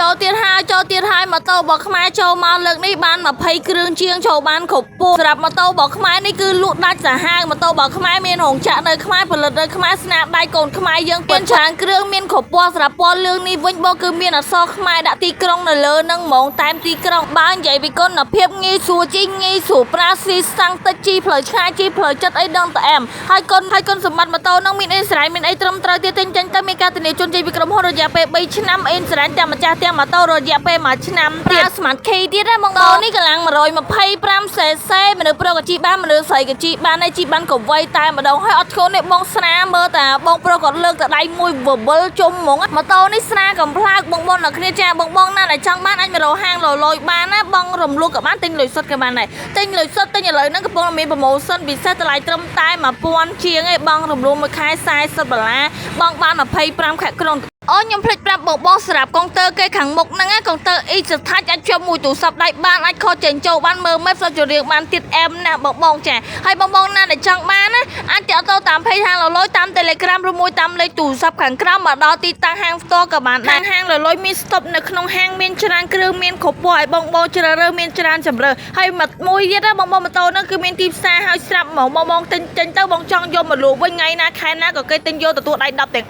ចូលទៀតហើយម៉ូតូរបស់ខ្មែរចូលមកលើកនេះបាន20គ្រឿងជាងចូលបានគ្រប់ពូសម្រាប់ម៉ូតូរបស់ខ្មែរនេះគឺលក់ដាច់សាហាវម៉ូតូរបស់ខ្មែរមានរោងចក្រនៅខ្មែរផលិតនៅខ្មែរស្នាដៃកូនខ្មែរយើងមានច្រើនគ្រឿងមានគ្រប់ពណ៌សម្រាប់ពណ៌លឿងនេះវិញបងគឺមានអក្សរខ្មែរដាក់ទីក្រុងនៅលើនឹងហ្មងតែមទីក្រុងបើនិយាយពីគុណភាពងាយស្រួលជីងាយស្រួលប្រើស៊ីសាំងតិចជីផ្លូវឆ្ងាយជីផ្លូវចិត្តអីដឹងតែអែមហើយគុណសម្បត្តិម៉ូតូនឹងមានអេនស្រ័យមានអីត្រឹមត្រូវទៀតទិញចេញទៅមានការធានាជូនជ័យពីក្រុមហ៊ុនរយៈពេល3ឆ្នាំអេនស្រ័យទាំងម្ចាស់ទាំងម៉ូតូរយៈពេល1ឆ្នាំប្រើ Smart Key ទៀតណាបងនេះកម្លាំង 125cc មនុស្សប្រុសក៏ជីបានមនុស្សស្រីក៏ជីបានហើយជីបានកវ័យតែម្ដងហើយអត់ឈួននេះបងស្នាមើលតាបងប្រុសក៏លើកតែដៃមួយវវលជុំហ្មងម៉ូតូនេះស្នាកំផ្លើកបងអ្នកគ្នាចាបងណាដែលចង់បានអាចមករកហាងលលយបានណាបងរំលោះក៏បានទិញលុយសុទ្ធក៏បានដែរទិញលុយសុទ្ធទិញឥឡូវហ្នឹងកំពុងមាន promotion ពិសេសតម្លៃត្រឹមតែ1000ជាងឯងបងរំលោះមួយខែ$40បងបាន25ខែក្រុងអូខ្ញុំភ្លេចប្រាប់បងសម្រាប់កុងទ័រគេខាងមុខហ្នឹងកុងទ័រអ៊ីស្ថាច់អាចជាប់មួយទូរស័ព្ទដៃបានអាចខលចេញចូលបានមើលមេផ្សោះជរៀងបានទៀតអែមណាបងចាហើយបងណាដែលចង់បានណាអាចទៅតាមเพจហាងលលយតាម Telegram ឬមួយតាមលេខទូរស័ព្ទខាងក្រោមមកដល់ទីតាំងហាងផ្ទាល់ក៏បានដែរហាងលលយមានស្តុបនៅក្នុងហាងមានច្រើនគ្រឿងមានគ្រប់ពណ៌ឲ្យបងជ្រើសរើសមានច្រើនជម្រើសហើយមួយទៀតណាបងម៉ូតូហ្នឹងគឺមានទីផ្សារហើយស្រាប់ហ្មងបងទិញចេញទៅបងចង់យកមកលក់វិញថ្ងៃណាខែណាក៏គេទិញយកទទួលដៃ10ទាំង